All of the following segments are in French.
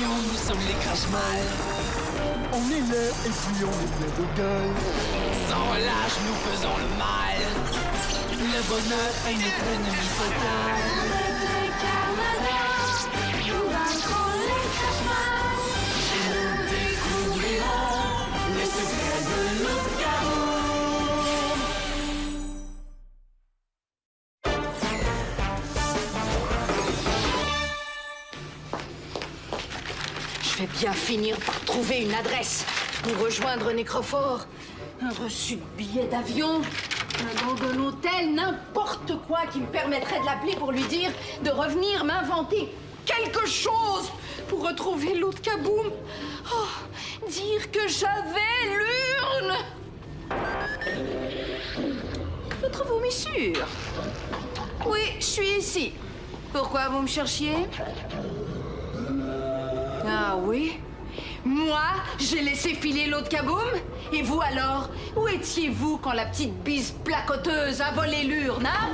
Attention, nous sommes les Crash-Mal. On est là et puis on est plein de gueule. Sans relâche, nous faisons le mal. Le bonheur est notre ennemi total. Les Carmadocs, nous vaincrons les Crash-Mal. Nous découvrirons les secrets de Loup-Garou. Je vais bien finir par trouver une adresse pour rejoindre Nécrophore. Un reçu de billet d'avion, un nom d'un hôtel, n'importe quoi qui me permettrait de l'appeler pour lui dire de revenir m'inventer quelque chose pour retrouver l'autre Kaboom. Oh, dire que j'avais l'urne. Votre-vous mis sûr? Oui, je suis ici. Pourquoi vous me cherchiez? Ah oui? Moi, j'ai laissé filer l'autre Kaboom? Et vous alors? Où étiez-vous quand la petite bise placoteuse a volé l'urne, hein?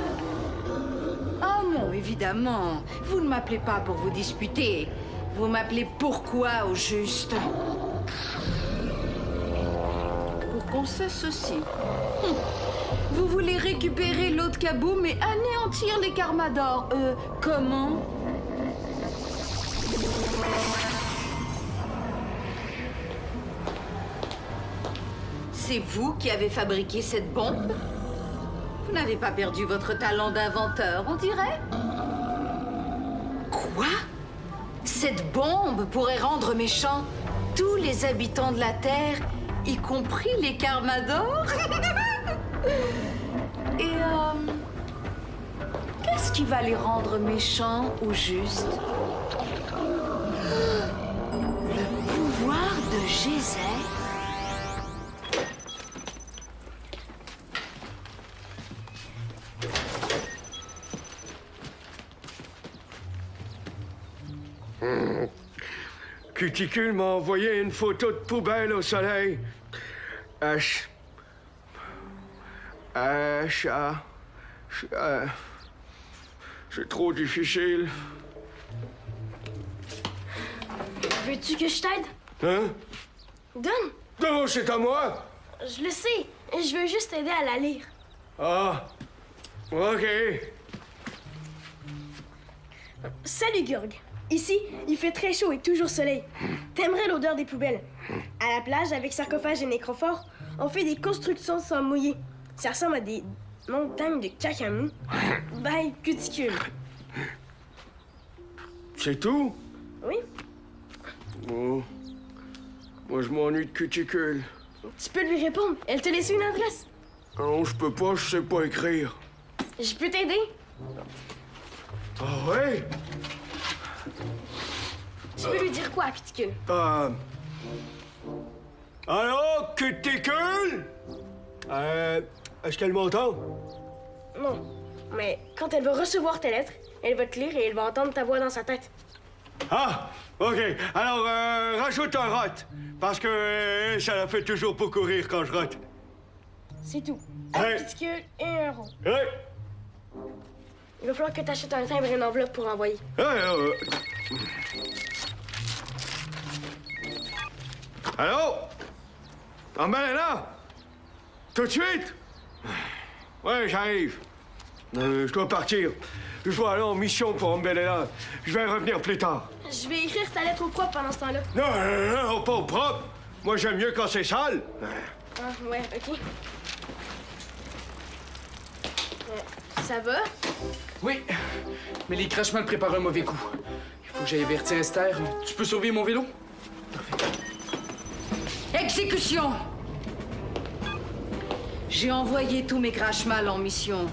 Oh non, évidemment. Vous ne m'appelez pas pour vous disputer. Vous m'appelez pourquoi, au juste? Pour qu'on sache ceci. Vous voulez récupérer l'autre Kaboom et anéantir les Carmadocs. Comment? C'est vous qui avez fabriqué cette bombe? Vous n'avez pas perdu votre talent d'inventeur, on dirait? Quoi? Cette bombe pourrait rendre méchants tous les habitants de la Terre, y compris les Carmadocs? Et qu'est-ce qui va les rendre méchants ou juste? Le pouvoir de Geyser? Cuticule m'a envoyé une photo de poubelle au soleil. C'est trop difficile. Veux-tu que je t'aide? Hein? Donne! Non, c'est à moi! Je le sais. Je veux juste t'aider à la lire. Ah, OK. Salut, Gurg. Ici, il fait très chaud et toujours soleil. T'aimerais l'odeur des poubelles. À la plage, avec sarcophage et nécrophore, on fait des constructions sans mouiller. Ça ressemble à des montagnes de caca mou. Bye, cuticule. C'est tout? Oui? Oh. Moi, je m'ennuie de cuticule. Tu peux lui répondre. Elle te laisse une adresse. Non, je peux pas, je sais pas écrire. Je peux t'aider? Ah ouais? Tu peux lui dire quoi, cuticule? Allô, cuticule? Est-ce qu'elle m'entend? Non. Mais quand elle va recevoir tes lettres, elle va te lire et elle va entendre ta voix dans sa tête. Ah, OK. Alors, rajoute un rot. Parce que ça la fait toujours beaucoup rire quand je rote. C'est tout. Un Hey. cuticule et un rond. Hey! Il va falloir que tu achètes un timbre et une enveloppe pour envoyer. Hey, Allô? Ambelena? Tout de suite? Ouais, j'arrive. Je dois partir. Je dois aller en mission pour Ambelena. Je vais revenir plus tard. Je vais écrire ta lettre au propre pendant ce temps-là. Non, pas au propre. Moi, j'aime mieux quand c'est sale. Ah, ouais, OK. Ça va? Oui, mais les Crash-Mal préparent un mauvais coup. Il faut que j'aille avertir Esther. Tu peux sauver mon vélo? Exécution! J'ai envoyé tous mes Crash-Mal en mission.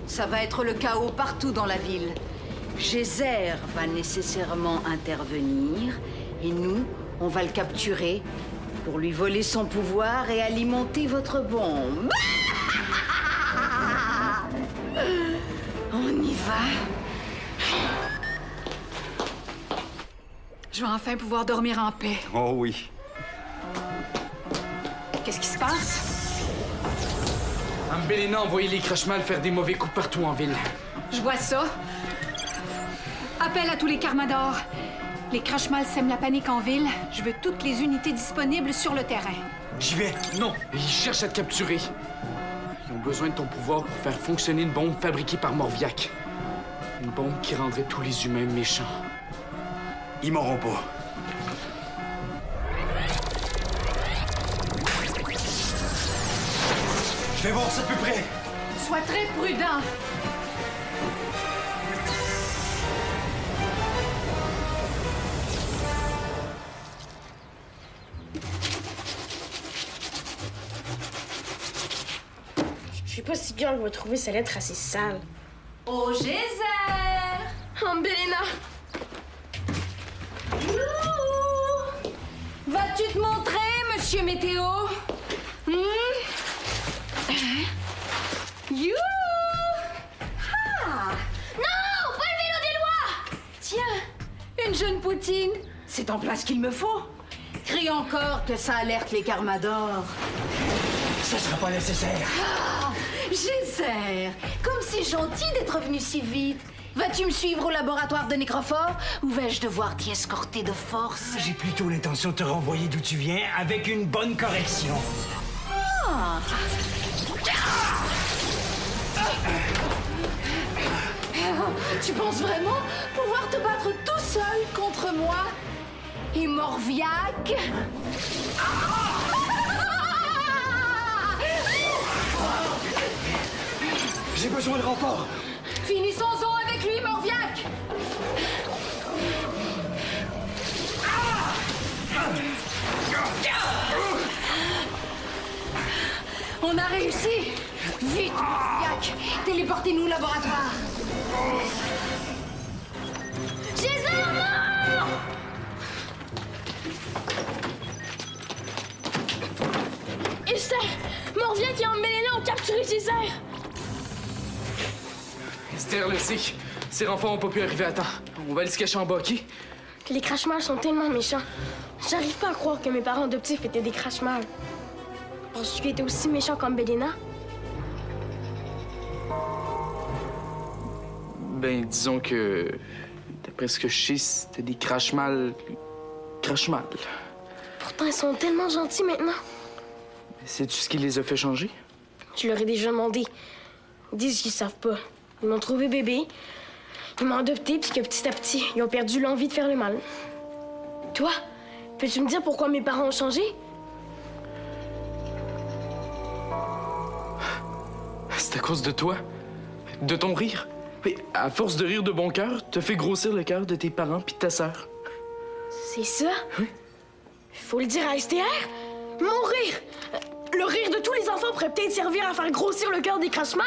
Ça va être le chaos partout dans la ville. Geyser va nécessairement intervenir et nous, on va le capturer pour lui voler son pouvoir et alimenter votre bombe. On y va. Je vais enfin pouvoir dormir en paix. Oh oui. Qu'est-ce qui se passe? Ambelena a envoyé les Crash-Mal faire des mauvais coups partout en ville. Je vois ça. Appel à tous les Carmadocs. Les Crashmal sèment la panique en ville. Je veux toutes les unités disponibles sur le terrain. J'y vais. Non, ils cherchent à te capturer. Ils ont besoin de ton pouvoir pour faire fonctionner une bombe fabriquée par Morviac. Une bombe qui rendrait tous les humains méchants. Ils m'auront pas. Je vais voir ça de plus près. Sois très prudent. Je sais pas si Girl va trouver sa lettre assez sale. Oh, Geyser! Oh, Belena! Vas-tu te montrer, Monsieur Météo? You! Ah! Non! Pas le vélo des lois! Tiens, une jeune poutine. C'est en place qu'il me faut. Crie encore que ça alerte les Carmadors. Ça sera pas nécessaire. Ah! Geyser! Comme c'est gentil d'être venu si vite. Vas-tu me suivre au laboratoire de Nécrophore ou vais-je devoir t'y escorter de force? J'ai plutôt l'intention de te renvoyer d'où tu viens avec une bonne correction. Ah! Tu penses vraiment pouvoir te battre tout seul contre moi et Morviac? J'ai besoin de renfort. Finissons-en avec lui, Morviac! On a réussi! Vite, Morviac! Téléportez-nous au laboratoire! Geyser, non! Esther! Morviac et Belena ont capturé Geyser! Esther le sait. Ces renforts n'ont pas pu arriver à temps. On va aller se cacher en bas, OK? Les Crashmal sont tellement méchants. J'arrive pas à croire que mes parents adoptifs étaient des Crashmal. Penses-tu qu'ils étaient aussi méchants comme Belena? Ben, disons que... D'après ce que je sais, c'était des Crashmal... Crashmal. Pourtant, ils sont tellement gentils maintenant. Sais-tu ce qui les a fait changer? Je leur ai déjà demandé. Ils disent qu'ils savent pas. Ils m'ont trouvé bébé. Ils m'ont adopté, puis que petit à petit, ils ont perdu l'envie de faire le mal. Toi, peux-tu me dire pourquoi mes parents ont changé? C'est à cause de toi. De ton rire. Mais à force de rire de bon cœur, t'as fait grossir le cœur de tes parents puis de ta sœur. C'est ça? Oui. Faut le dire à STR? Mon rire! Le rire de tous les enfants pourrait peut-être servir à faire grossir le cœur des Crashmal?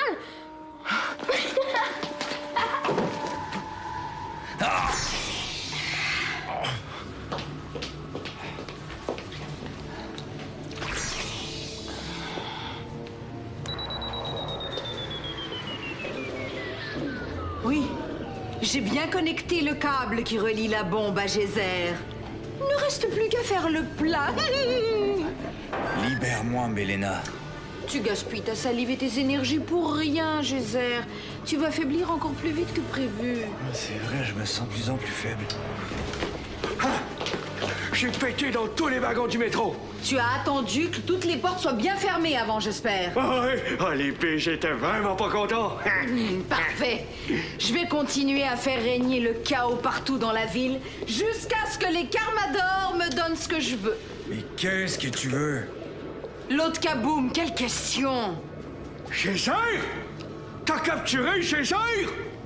Oui, j'ai bien connecté le câble qui relie la bombe à Geyser. Il ne reste plus qu'à faire le plat. Libère-moi, Belena. Tu gaspilles ta salive et tes énergies pour rien, Geyser. Tu vas faiblir encore plus vite que prévu. C'est vrai, je me sens de plus en plus faible. J'ai pété dans tous les wagons du métro. Tu as attendu que toutes les portes soient bien fermées avant, j'espère. Ah oui, les piges, j'étais vraiment pas content. Parfait. Je vais continuer à faire régner le chaos partout dans la ville jusqu'à ce que les Carmadors me donnent ce que je veux. Mais qu'est-ce que tu veux? L'autre Kaboom, quelle question? Geyser? T'as capturé Geyser?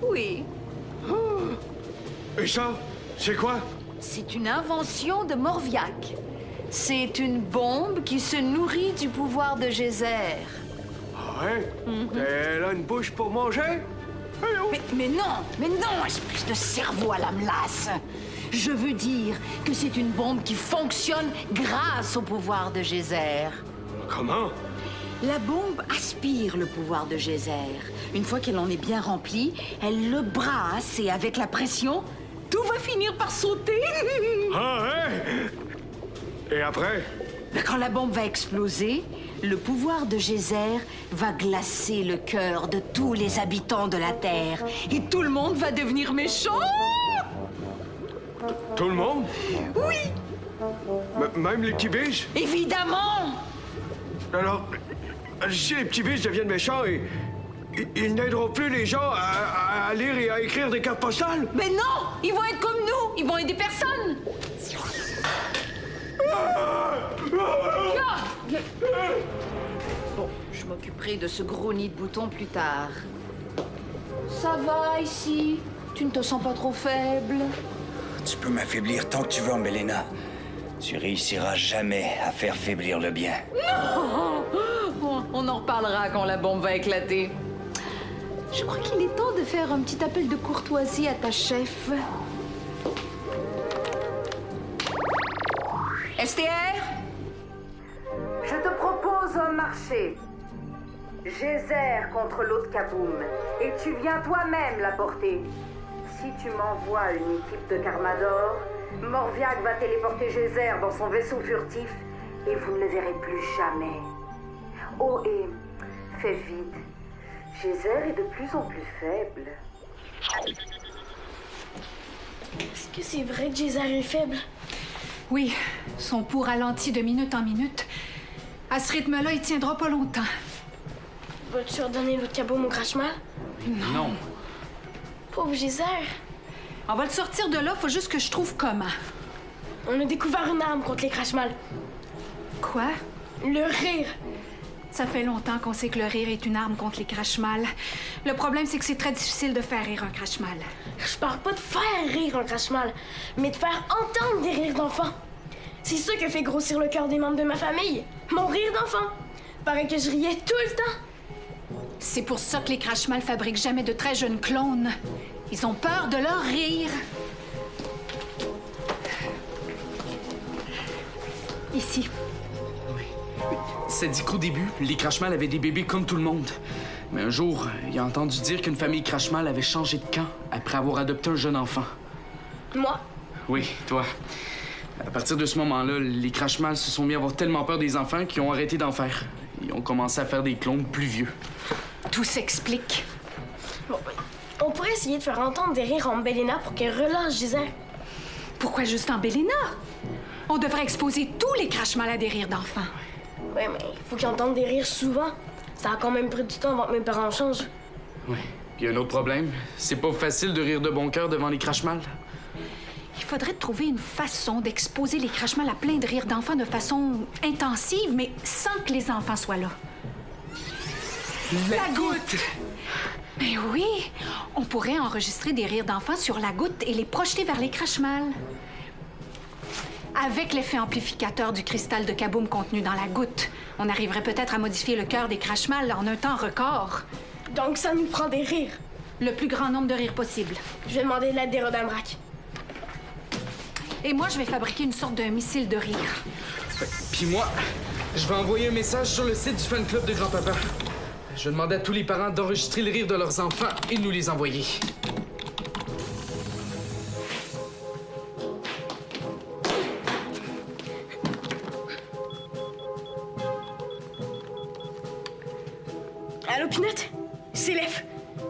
Oui. Et ça, c'est quoi? C'est une invention de Morviac. C'est une bombe qui se nourrit du pouvoir de Geyser. Ah ouais? Elle a une bouche pour manger? Mais non, espèce de cerveau à la melasse. Je veux dire que c'est une bombe qui fonctionne grâce au pouvoir de Geyser. Comment? La bombe aspire le pouvoir de Geyser. Une fois qu'elle en est bien remplie, elle le brasse et avec la pression, tout va finir par sauter. Ah ouais? Et après? Quand la bombe va exploser, le pouvoir de Geyser va glacer le cœur de tous les habitants de la Terre. Et tout le monde va devenir méchant. Tout le monde? Oui! Même les petits biches? Évidemment! Alors, si les petits biches deviennent méchants, ils n'aideront plus les gens à lire et à écrire des cartes postales? Mais non! Ils vont être comme nous! Ils vont aider personne! Bon, je m'occuperai de ce gros nid de boutons plus tard. Ça va ici? Tu ne te sens pas trop faible? Tu peux m'affaiblir tant que tu veux, Ambelena. Tu réussiras jamais à faire faiblir le bien. Non! On en reparlera quand la bombe va éclater. Je crois qu'il est temps de faire un petit appel de courtoisie à ta chef. STR? Je te propose un marché. Geyser contre l'autre Kaboom. Et tu viens toi-même la porter. Si tu m'envoies une équipe de Carmador, Morviac va téléporter Geyser dans son vaisseau furtif et vous ne le verrez plus jamais. Oh, et fais vite. Geyser est de plus en plus faible. Est-ce que c'est vrai que Geyser est faible? Oui, son pouls ralentit de minute en minute. À ce rythme-là, il tiendra pas longtemps. Vas-tu redonner l'autre Kaboom au Crashmal? Non. Pauvre Geyser. On va le sortir de là, faut juste que je trouve comment. On a découvert une arme contre les Crashmal. Quoi? Le rire. Ça fait longtemps qu'on sait que le rire est une arme contre les Crashmal. Le problème, c'est que c'est très difficile de faire rire un Crashmal. Je parle pas de faire rire un Crashmal, mais de faire entendre des rires d'enfants. C'est ça qui a fait grossir le cœur des membres de ma famille. Mon rire d'enfant. Paraît que je riais tout le temps. C'est pour ça que les Crashmal fabriquent jamais de très jeunes clones. Ils ont peur de leur rire. Ici. Ça dit qu'au début, les Crashmal avaient des bébés comme tout le monde. Mais un jour, il a entendu dire qu'une famille Crashmal avait changé de camp après avoir adopté un jeune enfant. Moi? Oui, toi. À partir de ce moment-là, les Crashmal se sont mis à avoir tellement peur des enfants qu'ils ont arrêté d'en faire. Ils ont commencé à faire des clones plus vieux. Tout s'explique. Bon, on pourrait essayer de faire entendre des rires en Ambelena pour qu'elle relâche Geyser. Pourquoi juste en Ambelena? On devrait exposer tous les Crashmal à des rires d'enfants. Ouais, mais il faut qu'ils entendent des rires souvent. Ça a quand même pris du temps avant que mes parents changent. Oui. Puis un autre problème, c'est pas facile de rire de bon cœur devant les Crashmal. Il faudrait trouver une façon d'exposer les Crashmal à plein de rires d'enfants de façon intensive, mais sans que les enfants soient là. La goutte! Mais oui! On pourrait enregistrer des rires d'enfants sur la goutte et les projeter vers les Crashmal. Avec l'effet amplificateur du cristal de Kaboom contenu dans la goutte, on arriverait peut-être à modifier le cœur des Crashmal en un temps record. Donc ça nous prend des rires. Le plus grand nombre de rires possible. Je vais demander l'aide des Rodambrac. Et moi, je vais fabriquer une sorte de missile de rire. Puis moi, je vais envoyer un message sur le site du fan club de grand-papa. Je vais demander à tous les parents d'enregistrer le rire de leurs enfants et de nous les envoyer. Allô, Pinot? C'est Lef.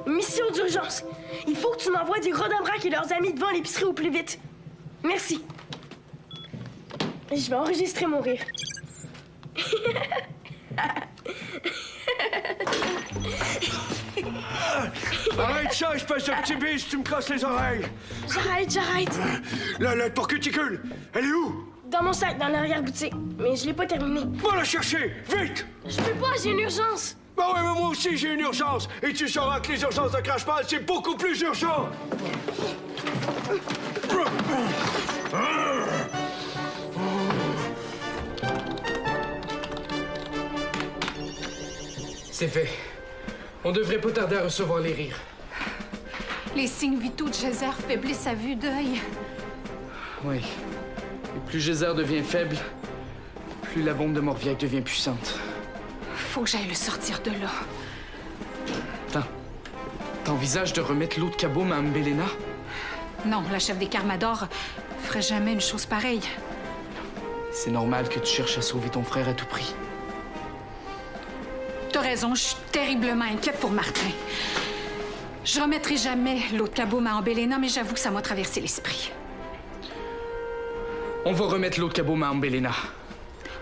Mission d'urgence. Il faut que tu m'envoies des Rodambrac et leurs amis devant l'épicerie au plus vite. Merci. Je vais enregistrer mon rire. Arrête ça, espèce de petit biche, tu me casses les oreilles! J'arrête. La pour cuticule, elle est où? Dans mon sac, dans l'arrière-boutique. Mais je l'ai pas terminé. Va la chercher, vite! Je peux pas, j'ai une urgence. Bah ouais, mais moi aussi j'ai une urgence. Et tu sauras que les urgences de Crashmal, c'est beaucoup plus urgent! C'est fait. On devrait pas tarder à recevoir les rires. Les signes vitaux de Geyser faiblissent à vue d'œil. Oui. Et plus Geyser devient faible, plus la bombe de Morviac devient puissante. Faut que j'aille le sortir de là. Attends. T'envisages de remettre l'autre Kaboom à Ambelena? Non, la chef des Carmador ferait jamais une chose pareille. C'est normal que tu cherches à sauver ton frère à tout prix. T'as raison, je suis terriblement inquiète pour Martin. Je remettrai jamais l'autre Kaboom à Ambelena, mais j'avoue que ça m'a traversé l'esprit. On va remettre l'autre Kaboom à Ambelena.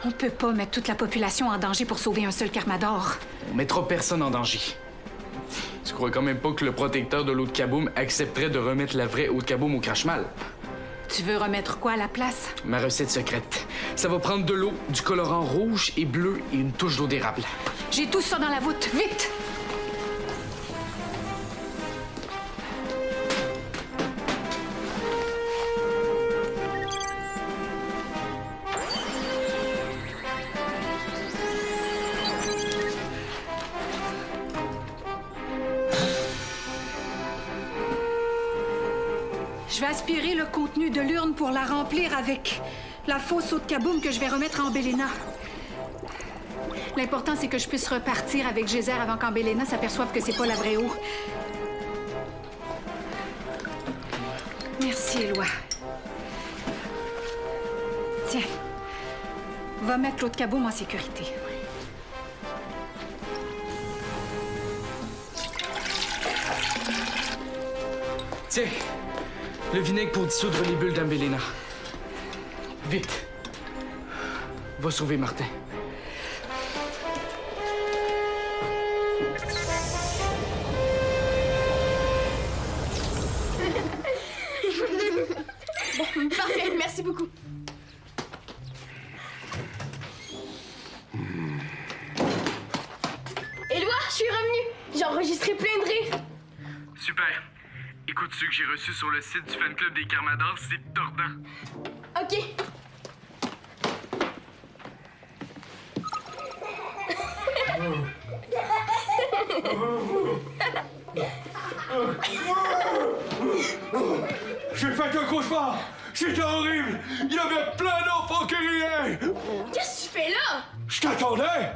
On peut pas mettre toute la population en danger pour sauver un seul Karmador. On mettra personne en danger. Tu crois quand même pas que le protecteur de l'autre Kaboom accepterait de remettre la vraie Haute Kaboom au Crashmal? Tu veux remettre quoi à la place? Ma recette secrète. Ça va prendre de l'eau, du colorant rouge et bleu et une touche d'eau d'érable. J'ai tout ça dans la voûte. Vite! Je vais aspirer le contenu de l'urne pour la remplir avec la fausse Haute Kaboom que je vais remettre à Ambelena. L'important, c'est que je puisse repartir avec Geyser avant qu'Ambelena s'aperçoive que c'est pas la vraie eau. Merci, Éloi. Tiens, va mettre l'Haute Kaboom en sécurité. Tiens, le vinaigre pour dissoudre les bulles d'Ambelena. Vite. Va sauver Martin. Bon, parfait, merci beaucoup. Éloi, je suis revenue. J'ai enregistré plein de rires. Super. Écoute, ceux que j'ai reçus sur le site du fan club des Karmadors, c'est tordant. Ok. J'ai fait un cauchemar! C'était horrible! Il y avait plein d'enfants qui riaient! Qu'est-ce que tu fais là? Je t'attendais!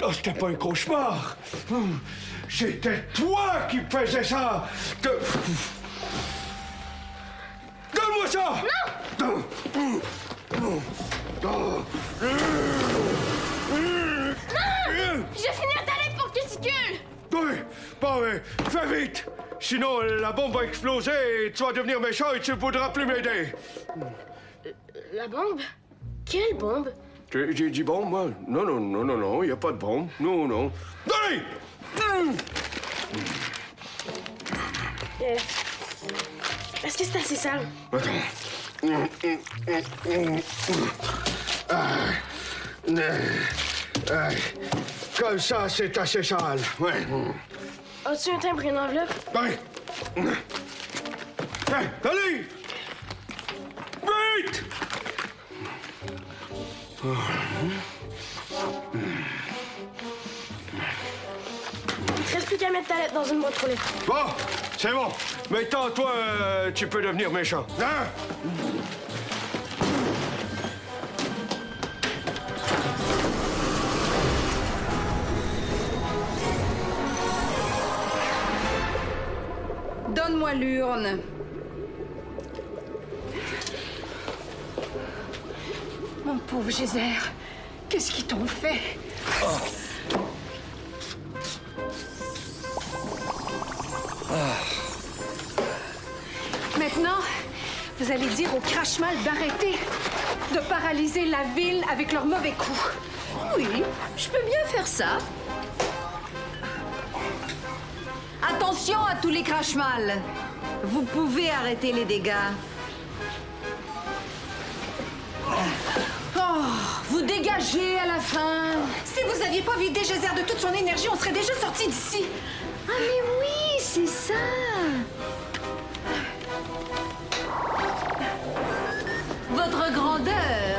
Oh, c'était pas un cauchemar! C'était toi qui faisais ça! Donne-moi ça! Non! Non! Je vais finir ta lettre pour cuticule! Oui, bon, mais fais vite! Sinon, la bombe va exploser et tu vas devenir méchant et tu ne voudras plus m'aider. La bombe? Quelle bombe? J'ai dit bombe, moi? Non, il n'y a pas de bombe. Non. Allez! Est-ce que c'est assez sale? Comme ça, c'est assez sale. Ouais. As-tu un timbre et une enveloppe? Oui. Hey, allez! Vite! Il te reste plus qu'à mettre ta lettre dans une boîte aux lettres. Bon, c'est bon. Maintenant, toi, tu peux devenir méchant. Hein? Donne-moi l'urne. Mon pauvre Geyser, qu'est-ce qu'ils t'ont fait? Maintenant, vous allez dire au Crashmal d'arrêter de paralyser la ville avec leurs mauvais coups. Oui, je peux bien faire ça. Attention à tous les Crashmal. Vous pouvez arrêter les dégâts. Oh, vous dégagez à la fin. Si vous aviez pas vidé Geyser de toute son énergie, on serait déjà sortis d'ici. Ah mais oui, c'est ça. Votre grandeur.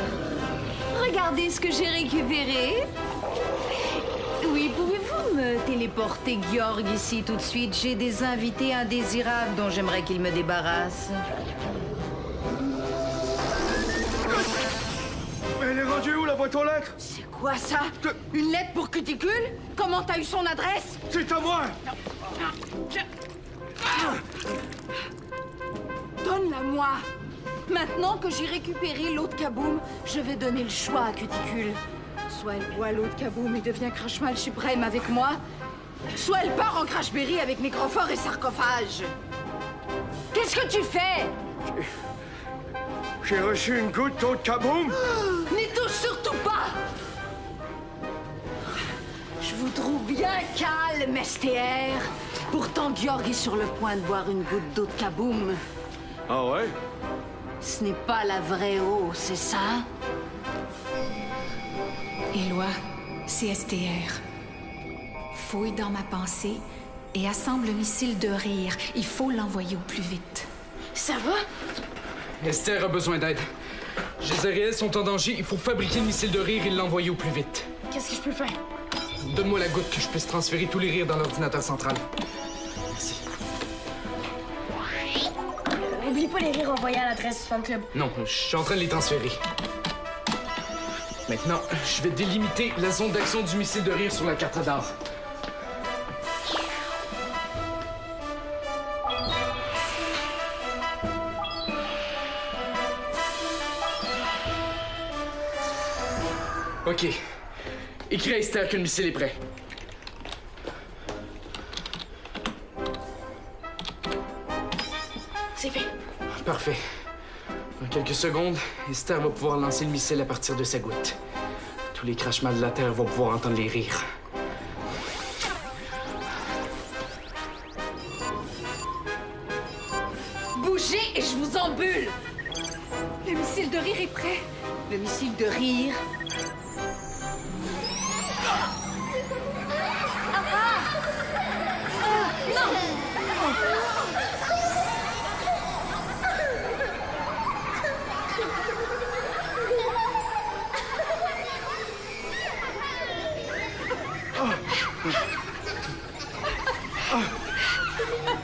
Regardez ce que j'ai récupéré. Oui, pouvez-vous me téléporter Georg ici tout de suite? J'ai des invités indésirables dont j'aimerais qu'ils me débarrassent. Elle est rendue où, la boîte aux lettres? C'est quoi ça? Une lettre pour Cuticule? Comment t'as eu son adresse? C'est à moi! Donne-la-moi! Maintenant que j'ai récupéré l'eau de Kaboom, je vais donner le choix à Cuticule. Soit elle boit l'eau de Kaboom et devient Crashmal suprême avec moi, soit elle part en Crashberry avec Nécrophore et Sarcophage. Qu'est-ce que tu fais? J'ai reçu une goutte d'eau de kaboom. N'y touche surtout pas! Je vous trouve bien calme, STR. Pourtant, Georg est sur le point de boire une goutte d'eau de kaboom. Ah ouais? Ce n'est pas la vraie eau, c'est ça? Éloi, c'est STR. Fouille dans ma pensée et assemble le missile de rire. Il faut l'envoyer au plus vite. Ça va? Esther a besoin d'aide. Gézère et elle sont en danger. Il faut fabriquer le missile de rire et l'envoyer au plus vite. Qu'est-ce que je peux faire? Donne-moi la goutte que je puisse transférer tous les rires dans l'ordinateur central. Merci. N'oublie pas les rires envoyés à l'adresse du fan club. Non, je suis en train de les transférer. Maintenant, je vais délimiter la zone d'action du missile de rire sur la carte radar. OK. Écris à Esther que le missile est prêt. C'est fait. Parfait. Dans quelques secondes, Esther va pouvoir lancer le missile à partir de sa goutte. Tous les crachements de la Terre vont pouvoir entendre les rires. Bougez et je vous embule! Le missile de rire est prêt. Le missile de rire?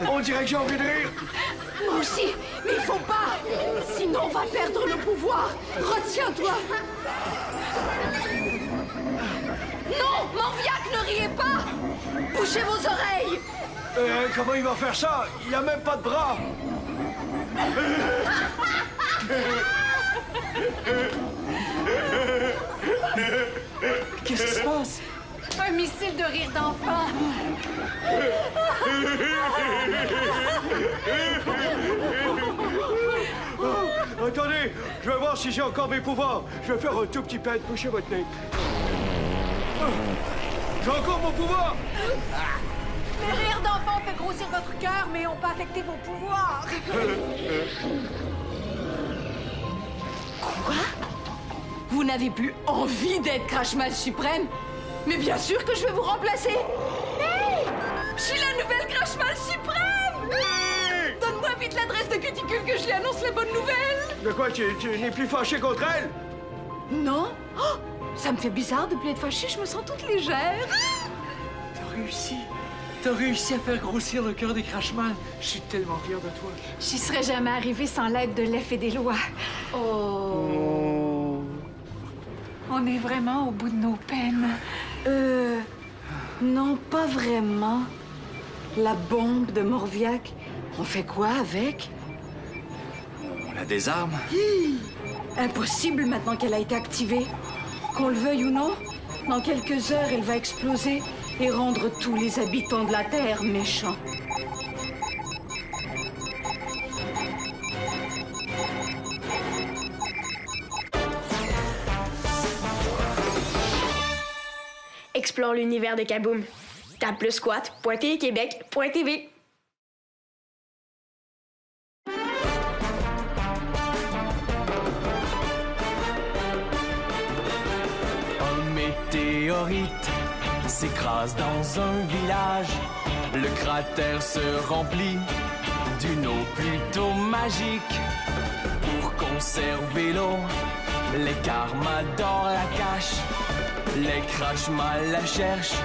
On dirait que j'ai envie de rire. Moi aussi, mais il faut pas! Sinon, on va perdre le pouvoir! Retiens-toi! Non! Morviac, ne riez pas! Bouchez vos oreilles! Comment il va faire ça? Il a même pas de bras. Qu'est-ce qui se passe? Un missile de rire d'enfant! Attendez, je vais voir si j'ai encore mes pouvoirs. Je vais faire un tout petit pet. Bouchez votre nez. J'ai encore mon pouvoir. Le rire d'enfant fait grossir votre cœur, mais on peut affecter vos pouvoirs. Quoi? Vous n'avez plus envie d'être Crashmal suprême? Mais bien sûr que je vais vous remplacer! Hey! Je suis la nouvelle Crashmal suprême! Hey! Donne-moi vite l'adresse de Cuticule que je lui annonce la bonne nouvelle! De quoi, tu n'es plus fâché contre elle? Non? Oh, ça me fait bizarre de plus être fâchée, je me sens toute légère. T'as réussi. T'as réussi à faire grossir le cœur des Crashman. Je suis tellement fier de toi. J'y serais jamais arrivée sans l'aide de l'EF et d'Éloi. Oh. On est vraiment au bout de nos peines. Non, pas vraiment. La bombe de Morviac, on fait quoi avec? On a des armes. Impossible maintenant qu'elle a été activée. Qu'on le veuille ou non, dans quelques heures, elle va exploser et rendre tous les habitants de la Terre méchants. Explore l'univers de Kaboom. Tape le squat.téléquébec.tv. Un météorite s'écrase dans un village. Le cratère se remplit d'une eau plutôt magique. Pour conserver l'eau, les Karmadors la cachent. Les Crashmal la cherchent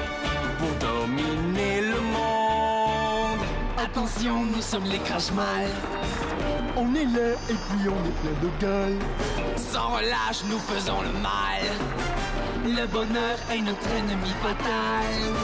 pour dominer le monde. Attention, nous sommes les Crashmal. On est là et puis on est plein de gueule. Sans relâche, nous faisons le mal. Le bonheur est notre ennemi fatal.